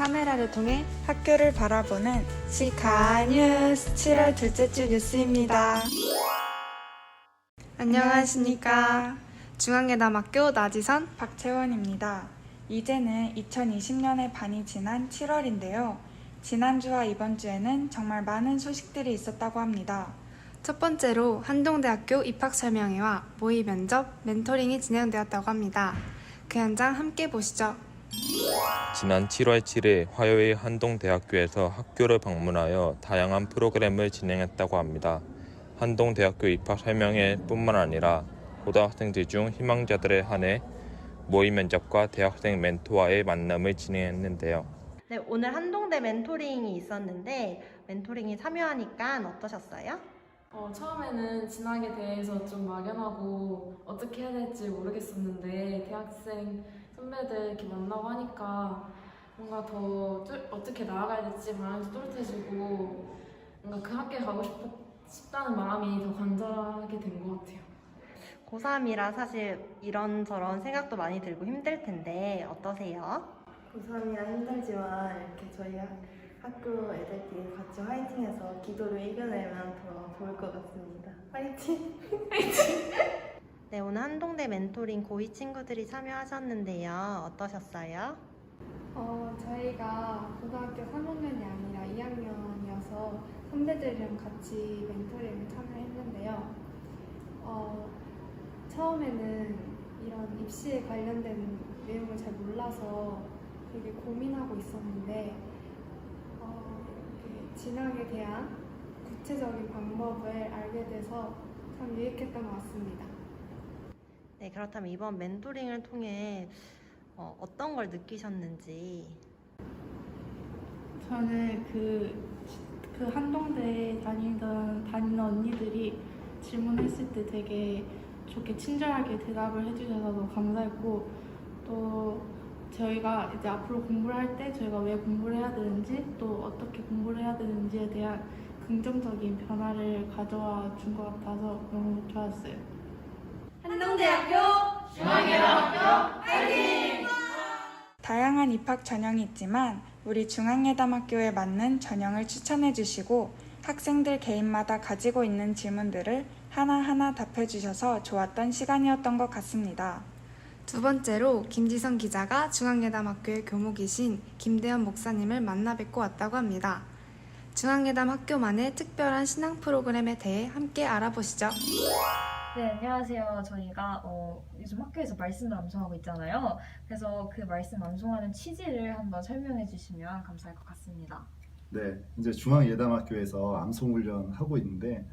카메라를 통해 학교를 바라보는 시카뉴스 7월 둘째 주 뉴스입니다. 안녕하십니까. 중앙예담학교 나지선 박채원입니다. 이제는 2020년의 반이 지난 7월인데요. 지난주와 이번 주에는 정말 많은 소식들이 있었다고 합니다. 첫 번째로 한동대학교 입학 설명회와 모의 면접, 멘토링이 진행되었다고 합니다. 그 현장 함께 보시죠. 지난 7월 7일 화요일 한동대학교에서 학교를 방문하여 다양한 프로그램을 진행했다고 합니다. 한동대학교 입학 설명회뿐만 아니라 고등학생들 중 희망자들에 한해 모의 면접과 대학생 멘토와의 만남을 진행했는데요. 네, 오늘 한동대 멘토링이 있었는데 멘토링에 참여하니까 어떠셨어요? 처음에는 진학에 대해서 좀 막연하고 어떻게 해야 될지 모르겠었는데 대학생 선배들 이렇게 만나고 하니까 뭔가 더 어떻게 나아가야 될지 마음이 또렷해지고 뭔가 그 학교에 가고 싶다는 마음이 더 간절하게 된 것 같아요. 고3이라 사실 이런저런 생각도 많이 들고 힘들 텐데 어떠세요? 고3이라 힘들지만 이렇게 저희 학교 애들끼리 같이 화이팅해서 기도로 이겨내면 더 좋을 것 같습니다. 화이팅! 네, 오늘 한동대 멘토링 고2 친구들이 참여하셨는데요. 어떠셨어요? 저희가 고등학교 3학년이 아니라 2학년이어서 선배들이랑 같이 멘토링을 참여했는데요. 처음에는 이런 입시에 관련된 내용을 잘 몰라서 되게 고민하고 있었는데 이렇게 진학에 대한 구체적인 방법을 알게 돼서 참 유익했던 것 같습니다. 네, 그렇다면 이번 멘토링을 통해 어떤 걸 느끼셨는지. 저는 그 한동대에 다니는 언니들이 질문했을 때 되게 좋게 친절하게 대답을 해주셔서 너무 감사했고, 또 저희가 이제 앞으로 공부를 할 때 저희가 왜 공부를 해야 되는지 또 어떻게 공부를 해야 되는지에 대한 긍정적인 변화를 가져와 준 것 같아서 너무 좋았어요. 한동대학교 중앙예담학교 화이팅! 다양한 입학 전형이 있지만 우리 중앙예담학교에 맞는 전형을 추천해 주시고 학생들 개인마다 가지고 있는 질문들을 하나하나 답해 주셔서 좋았던 시간이었던 것 같습니다. 두 번째로 김지성 기자가 중앙예담학교의 교목이신 김대현 목사님을 만나 뵙고 왔다고 합니다. 중앙예담학교만의 특별한 신앙 프로그램에 대해 함께 알아보시죠. 네, 안녕하세요. 저희가 요즘 학교에서 말씀을 암송하고 있잖아요. 그래서 그 말씀 암송하는 취지를 한번 설명해 주시면 감사할 것 같습니다. 네, 이제 중앙예담학교에서 암송훈련 하고 있는데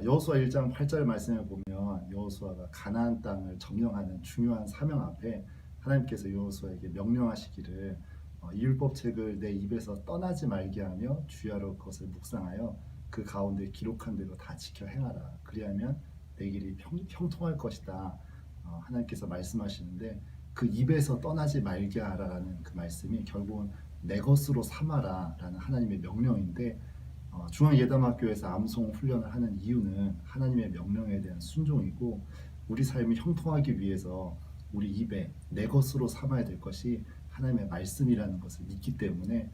여호수아 1장 8절 말씀을 보면 여호수아가 가나안 땅을 점령하는 중요한 사명 앞에 하나님께서 여호수아에게 명령하시기를 이 율법책을 내 입에서 떠나지 말게 하며 주야로 그것을 묵상하여 그 가운데 기록한 대로 다 지켜 행하라. 그리하면 내 길이 형통할 것이다. 하나님께서 말씀하시는데 그 입에서 떠나지 말게 하라라는 그 말씀이 결국은 내 것으로 삼아라 라는 하나님의 명령인데 중앙예담학교에서 암송 훈련을 하는 이유는 하나님의 명령에 대한 순종이고 우리 삶이 형통하기 위해서 우리 입에 내 것으로 삼아야 될 것이 하나님의 말씀이라는 것을 믿기 때문에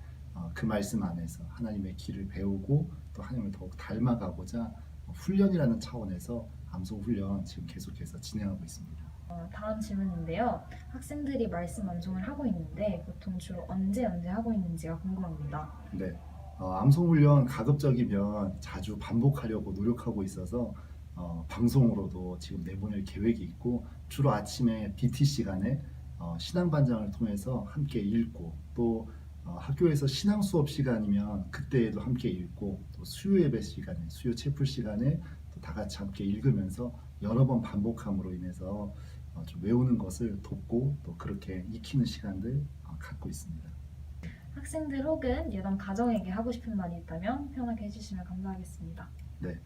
그 말씀 안에서 하나님의 길을 배우고 또 하나님을 더욱 닮아가고자 훈련이라는 차원에서 암송 훈련 지금 계속해서 진행하고 있습니다. 다음 질문인데요. 학생들이 말씀 암송을 하고 있는데 보통 주로 언제 하고 있는지가 궁금합니다. 네, 암송 훈련 가급적이면 자주 반복하려고 노력하고 있어서 방송으로도 지금 내보낼 계획이 있고 주로 아침에 BT 시간에 신앙반장을 통해서 함께 읽고 또 학교에서 신앙 수업 시간이면 그때에도 함께 읽고 또 수요 예배 시간에 수요 채플 시간에 또 다 같이 함께 읽으면서 여러 번 반복함으로 인해서 좀 외우는 것을 돕고 또 그렇게 익히는 시간들 갖고 있습니다. 학생들 혹은 예담 가정에게 하고 싶은 말이 있다면 편하게 해주시면 감사하겠습니다. 네,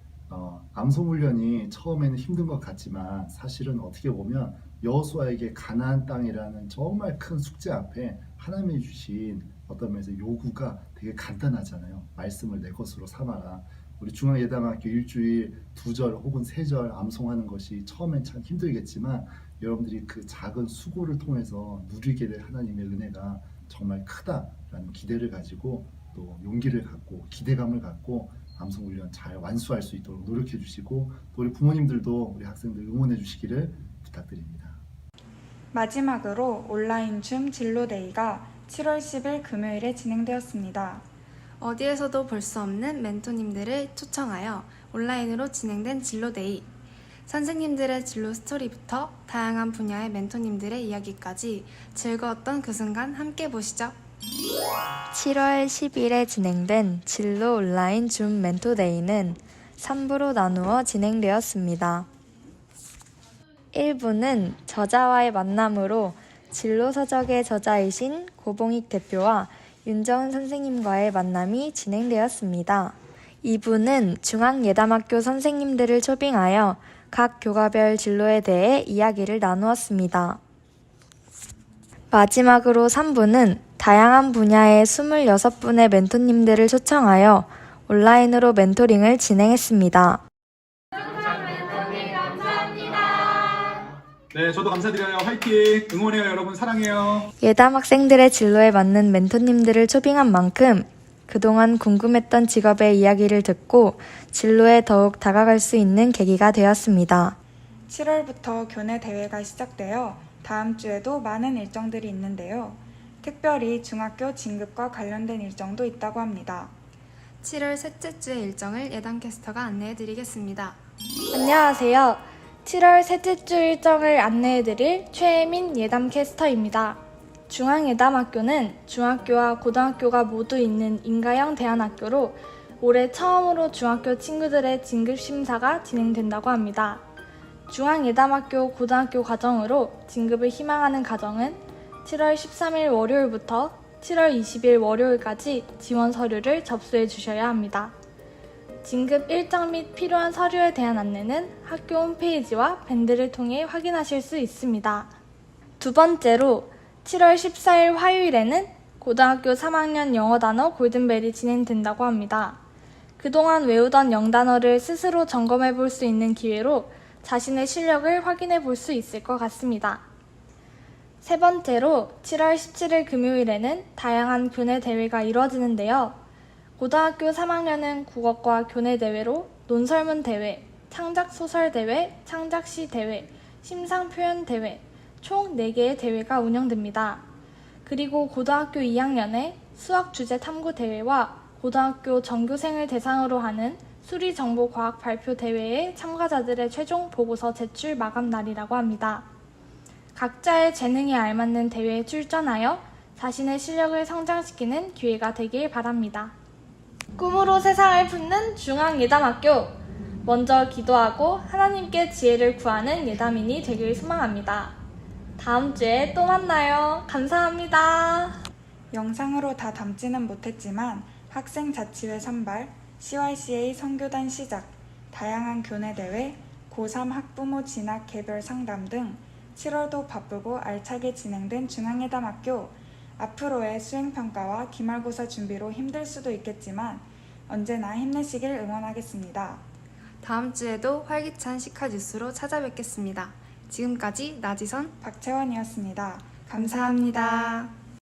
암송 훈련이 처음에는 힘든 것 같지만 사실은 어떻게 보면 여호수아에게 가나안 땅이라는 정말 큰 숙제 앞에 하나님이 주신 어떤 면에서 요구가 되게 간단하잖아요. 말씀을 내 것으로 삼아라. 우리 중앙예담학교 일주일 2절 혹은 3절 암송하는 것이 처음엔 참 힘들겠지만 여러분들이 그 작은 수고를 통해서 누리게 될 하나님의 은혜가 정말 크다라는 기대를 가지고 또 용기를 갖고 기대감을 갖고 암송훈련 잘 완수할 수 있도록 노력해 주시고 또 우리 부모님들도 우리 학생들 응원해 주시기를 부탁드립니다. 마지막으로 온라인 줌 진로데이가 7월 10일 금요일에 진행되었습니다. 어디에서도 볼 수 없는 멘토님들을 초청하여 온라인으로 진행된 진로데이. 선생님들의 진로 스토리부터 다양한 분야의 멘토님들의 이야기까지 즐거웠던 그 순간 함께 보시죠. 7월 10일에 진행된 진로 온라인 줌 멘토데이는 3부로 나누어 진행되었습니다. 1부는 저자와의 만남으로 진로 서적의 저자이신 고봉익 대표와 윤정은 선생님과의 만남이 진행되었습니다. 2부는 중앙예담학교 선생님들을 초빙하여 각 교과별 진로에 대해 이야기를 나누었습니다. 마지막으로 3부는 다양한 분야의 26분의 멘토님들을 초청하여 온라인으로 멘토링을 진행했습니다. 네, 저도 감사드려요. 화이팅! 응원해요, 여러분. 사랑해요. 예담 학생들의 진로에 맞는 멘토님들을 초빙한 만큼 그동안 궁금했던 직업의 이야기를 듣고 진로에 더욱 다가갈 수 있는 계기가 되었습니다. 7월부터 교내 대회가 시작되어 다음 주에도 많은 일정들이 있는데요. 특별히 중학교 진급과 관련된 일정도 있다고 합니다. 7월 셋째 주의 일정을 예담캐스터가 안내해드리겠습니다. 안녕하세요. 7월 셋째 주 일정을 안내해드릴 최혜민 예담캐스터입니다. 중앙예담학교는 중학교와 고등학교가 모두 있는 인가형 대안학교로 올해 처음으로 중학교 친구들의 진급심사가 진행된다고 합니다. 중앙예담학교 고등학교 과정으로 진급을 희망하는 가정은 7월 13일 월요일부터 7월 20일 월요일까지 지원 서류를 접수해 주셔야 합니다. 진급 일정 및 필요한 서류에 대한 안내는 학교 홈페이지와 밴드를 통해 확인하실 수 있습니다. 두 번째로 7월 14일 화요일에는 고등학교 3학년 영어 단어 골든벨이 진행된다고 합니다. 그동안 외우던 영단어를 스스로 점검해 볼 수 있는 기회로 자신의 실력을 확인해 볼 수 있을 것 같습니다. 세 번째로 7월 17일 금요일에는 다양한 교내 대회가 이루어지는데요. 고등학교 3학년은 국어과 교내 대회로 논설문 대회, 창작소설 대회, 창작시 대회, 심상표현 대회, 총 4개의 대회가 운영됩니다. 그리고 고등학교 2학년에 수학 주제 탐구 대회와 고등학교 전교생을 대상으로 하는 수리정보과학 발표 대회의 참가자들의 최종 보고서 제출 마감 날이라고 합니다. 각자의 재능에 알맞는 대회에 출전하여 자신의 실력을 성장시키는 기회가 되길 바랍니다. 꿈으로 세상을 품는 중앙예담학교! 먼저 기도하고 하나님께 지혜를 구하는 예담인이 되길 소망합니다. 다음 주에 또 만나요. 감사합니다. 영상으로 다 담지는 못했지만 학생자치회 선발, CYCA 선교단 시작, 다양한 교내 대회, 고3 학부모 진학 개별 상담 등 7월도 바쁘고 알차게 진행된 중앙예담학교. 앞으로의 수행평가와 기말고사 준비로 힘들 수도 있겠지만 언제나 힘내시길 응원하겠습니다. 다음 주에도 활기찬 시카 뉴스로 찾아뵙겠습니다. 지금까지 나지선, 박채원이었습니다. 감사합니다.